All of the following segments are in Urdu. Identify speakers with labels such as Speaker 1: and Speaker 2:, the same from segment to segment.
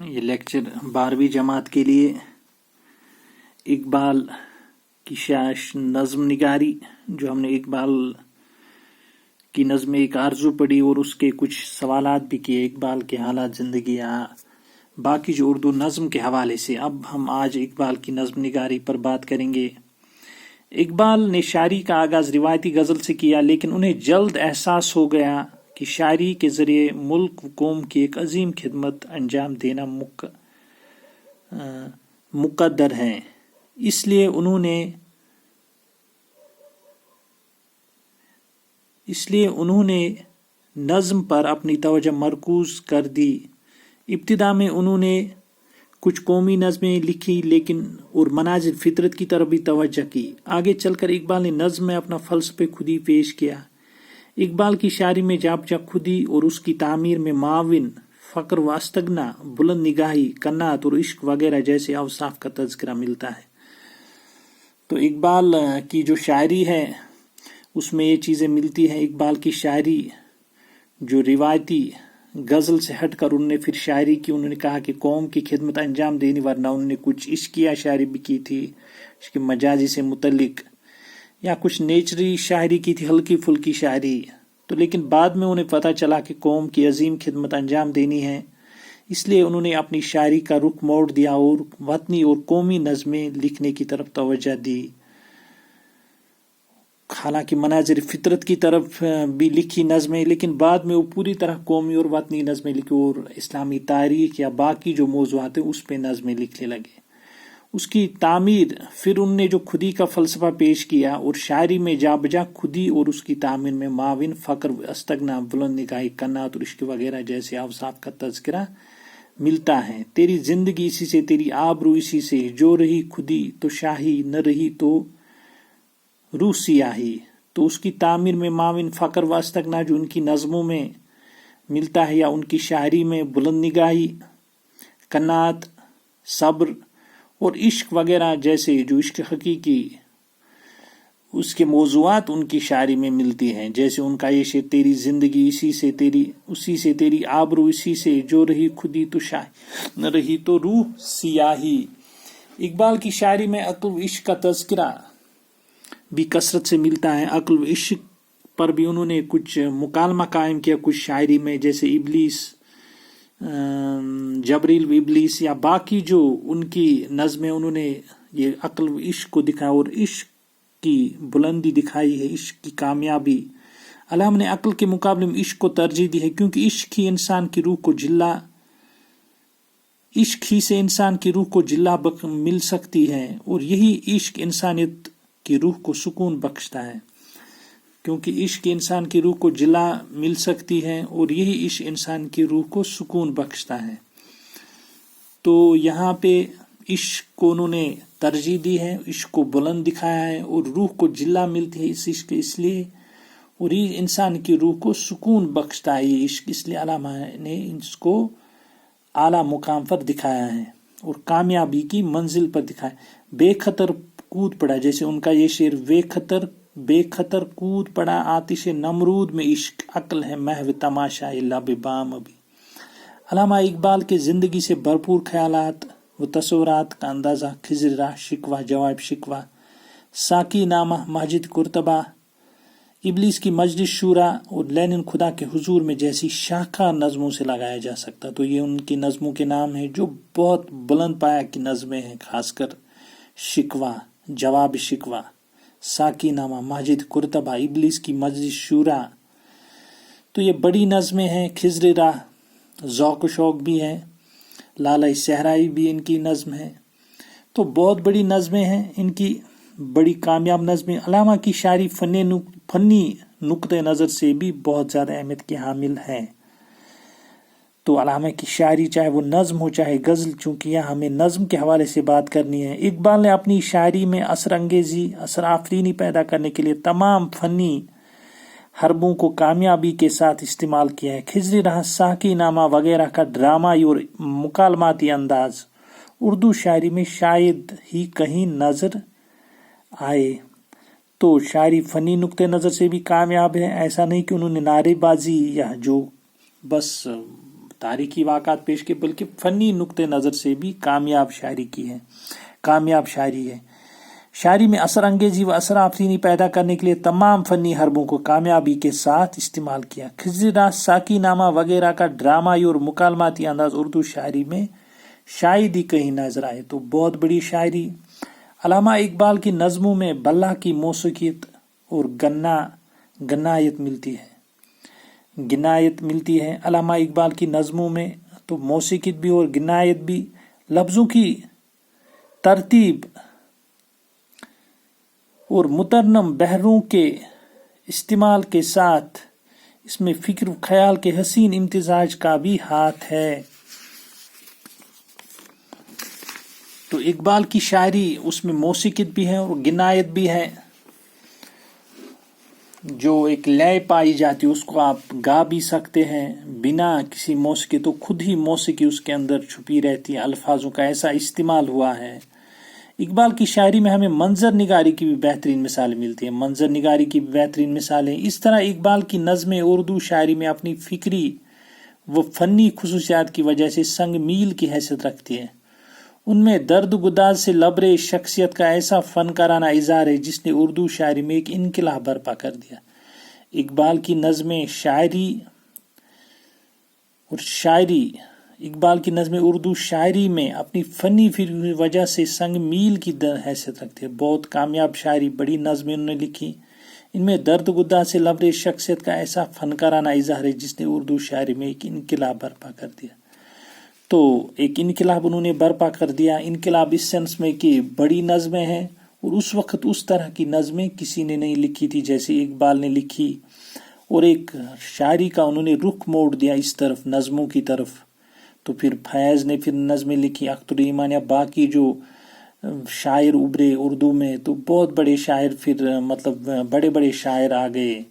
Speaker 1: یہ لیکچر 12ویں جماعت کے لیے اقبال کی نظم نگاری، جو ہم نے اقبال کی نظم ایک آرزو پڑھی اور اس کے کچھ سوالات بھی کیے اقبال کے حالات زندگی یا باقی جو اردو نظم کے حوالے سے۔ اب ہم آج اقبال کی نظم نگاری پر بات کریں گے۔ اقبال نے شاعری کا آغاز روایتی غزل سے کیا، لیکن انہیں جلد احساس ہو گیا کہ شاعری کے ذریعے ملک و قوم کی ایک عظیم خدمت انجام دینا مقدر ہے۔ اس لیے انہوں نے نظم پر اپنی توجہ مرکوز کر دی۔ ابتدا میں انہوں نے کچھ قومی نظمیں لکھی اور مناظر فطرت کی طرف بھی توجہ کی۔ آگے چل کر اقبال نے نظم میں اپنا فلسفہ خودی پیش کیا۔ اقبال کی شاعری میں جا خودی اور اس کی تعمیر میں معاون، فقر و استغنا، بلند نگاہی، قناعت اور عشق وغیرہ جیسے اوصاف کا تذکرہ ملتا ہے۔ تو اقبال کی جو شاعری ہے اس میں یہ چیزیں ملتی ہیں۔ اقبال کی شاعری جو روایتی غزل سے ہٹ کر انہوں نے پھر شاعری کی، انہوں نے کہا کہ قوم کی خدمت انجام دینی، ورنہ انہوں نے کچھ عشقیہ شاعری بھی کی تھی، عشق مجازی سے متعلق، یا کچھ نیچری شاعری کی تھی، ہلکی پھلکی شاعری۔ تو لیکن بعد میں انہیں پتہ چلا کہ قوم کی عظیم خدمت انجام دینی ہے، اس لیے انہوں نے اپنی شاعری کا رخ موڑ دیا اور وطنی اور قومی نظمیں لکھنے کی طرف توجہ دی۔ حالانکہ مناظر فطرت کی طرف بھی لکھی نظمیں، لیکن بعد میں وہ پوری طرح قومی اور وطنی نظمیں لکھی اور اسلامی تاریخ یا باقی جو موضوعات ہیں اس پہ نظمیں لکھنے لگے۔ اس کی تعمیر، پھر ان نے جو خودی کا فلسفہ پیش کیا اور شاعری میں جا بجا خودی اور اس کی تعمیر میں معاون، فقر، استغنا، بلند نگاہی، قناعت اور عشق وغیرہ جیسے اوصاف کا تذکرہ ملتا ہے۔ تیری زندگی اسی سے، تیری آبرو اسی سے، جو رہی خودی تو شاہی، نہ رہی تو روح سیاہی۔ تو اس کی تعمیر میں معاون، فقر و استغنا جو ان کی نظموں میں ملتا ہے یا ان کی شاعری میں، بلند نگاہی، قناعت، صبر اور عشق وغیرہ جیسے جو عشق حقیقی اس کے موضوعات ان کی شاعری میں ملتی ہیں۔ جیسے ان کا یہ شعر، تیری زندگی اسی سے، تیری آبرو اسی سے، جو رہی خودی تو شاہی، نہ رہی تو روح سیاہی۔ اقبال کی شاعری میں عقل و عشق کا تذکرہ بھی کثرت سے ملتا ہے۔ عقل و عشق پر بھی انہوں نے کچھ مکالمہ قائم کیا کچھ شاعری میں، جیسے ابلیس، جبریل و ابلیس، یا باقی جو ان کی نظمیں، انہوں نے یہ عقل و عشق کو دکھایا اور عشق کی بلندی دکھائی ہے، عشق کی کامیابی۔ علامہ نے عقل کے مقابلے میں عشق کو ترجیح دی ہے، کیونکہ عشق ہی سے انسان کی روح کو جلا مل سکتی ہے، اور یہی عشق انسانیت کی روح کو سکون بخشتا ہے۔ کیونکہ عشق انسان کی روح کو جلا مل سکتی ہے اور یہی عشق انسان کی روح کو سکون بخشتا ہے۔ تو یہاں پہ عشق کو انہوں نے ترجیح دی ہے، عشق کو بلند دکھایا ہے، اور روح کو جلا ملتی ہے اس عشق اس لیے، اور یہ انسان کی روح کو سکون بخشتا ہے یہ عشق، اس لیے علامہ نے اس کو اعلیٰ مقام پر دکھایا ہے اور کامیابی کی منزل پر دکھایا۔ بے خطر کود پڑا، جیسے ان کا یہ شعر، بے خطر کود پڑا آتش نمرود میں عشق، عقل ہے محو تماشائے لب بام ابھی۔ علامہ اقبال کے زندگی سے بھرپور خیالات و تصورات کا اندازہ خضر راہ، شکوہ جواب شکوہ، ساقی نامہ، ماجد قرطبہ، ابلیس کی مجلس شورا اور لینن خدا کے حضور میں جیسی شاخہ نظموں سے لگایا جا سکتا۔ تو یہ ان کی نظموں کے نام ہیں جو بہت بلند پایا کی نظمیں ہیں، خاص کر شکوہ، جواب شکوہ، ساقی نامہ، ماجد قرطبہ، ابلیس کی مجلس شورا۔ تو یہ بڑی نظمیں ہیں۔ خضر راہ ذوق و شوق بھی ہے، لالۂ صحرائی بھی ان کی نظم ہے۔ تو بہت بڑی نظمیں ہیں ان کی، بڑی کامیاب نظمیں۔ علامہ کی شاعری فنی نقطہ نظر سے بھی بہت زیادہ اہمیت کی حامل ہے۔ تو علامہ کی شاعری چاہے وہ نظم ہو چاہے غزل، چونکہ یہاں ہمیں نظم کے حوالے سے بات کرنی ہے۔ اقبال نے اپنی شاعری میں اثر انگیزی، اثر آفرینی پیدا کرنے کے لیے تمام فنی حربوں کو کامیابی کے ساتھ استعمال کیا ہے۔ خضر راہ، ساقی نامہ وغیرہ کا ڈرامائی اور مکالماتی انداز اردو شاعری میں شاید ہی کہیں نظر آئے۔ تو شاعری فنی نقطہ نظر سے بھی کامیاب ہے۔ ایسا نہیں کہ انہوں نے نعرے بازی یا جو بس تاریخی واقعات پیش کی بلکہ فنی نقطۂ نظر سے بھی کامیاب شاعری ہے. شاعری میں اثر انگیزی و اثر آفرینی پیدا کرنے کے لیے تمام فنی حربوں کو کامیابی کے ساتھ استعمال کیا. خضر ساقی نامہ وغیرہ کا ڈرامائی اور مکالماتی انداز اردو شاعری میں شاید ہی کہیں نظر آئے. تو بہت بڑی شاعری. علامہ اقبال کی نظموں میں بلّہ کی موسیقیت اور گنایت ملتی ہے. علامہ اقبال کی نظموں میں تو موسیقیت بھی اور گنایت بھی. لفظوں کی ترتیب اور مترنم بحروں کے استعمال کے ساتھ اس میں فکر و خیال کے حسین امتزاج کا بھی ہاتھ ہے. تو اقبال کی شاعری اس میں موسیقیت بھی ہے اور گنایت بھی ہے. جو ایک لے پائی جاتی ہے اس کو آپ گا بھی سکتے ہیں بنا کسی موسیقی، تو خود ہی موسیقی اس کے اندر چھپی رہتی ہے. الفاظوں کا ایسا استعمال ہوا ہے. اقبال کی شاعری میں ہمیں منظر نگاری کی بھی بہترین مثالیں ملتی ہیں. منظر نگاری کی بھی بہترین مثالیں. اس طرح اقبال کی نظمیں اردو شاعری میں اپنی فکری و فنی خصوصیات کی وجہ سے سنگ میل کی حیثیت رکھتی ہیں. ان میں درد گداز سے لبریز شخصیت کا ایسا فنکارانہ اظہار ہے جس نے اردو شاعری میں ایک انقلاب برپا کر دیا. اقبال کی نظمیں اردو شاعری میں اپنی فنی فکری وجہ سے سنگ میل کی حیثیت رکھتی ہے. بہت کامیاب شاعری بڑی نظمیں انہوں نے لکھی. ان میں درد گداز سے لبریز شخصیت کا ایسا فنکارانہ اظہار ہے جس نے اردو شاعری میں ایک انقلاب برپا کر دیا. تو ایک انقلاب انہوں نے برپا کر دیا. انقلاب اس سینس میں کہ بڑی نظمیں ہیں اور اس وقت اس طرح کی نظمیں کسی نے نہیں لکھی تھی جیسے اقبال نے لکھی. اور ایک شاعری کا انہوں نے رخ موڑ دیا اس طرف نظموں کی طرف. تو پھر فیض نے پھر نظمیں لکھی، اختر ایمان یا باقی جو شاعر ابھرے اردو میں، تو بہت بڑے شاعر پھر بڑے بڑے شاعر آ گئے.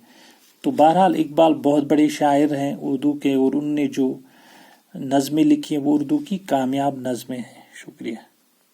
Speaker 1: تو بہرحال اقبال بہت بڑے شاعر ہیں اردو کے، اور ان نے جو نظمیں لکھی ہیں وہ اردو کی کامیاب نظمیں ہیں. شکریہ.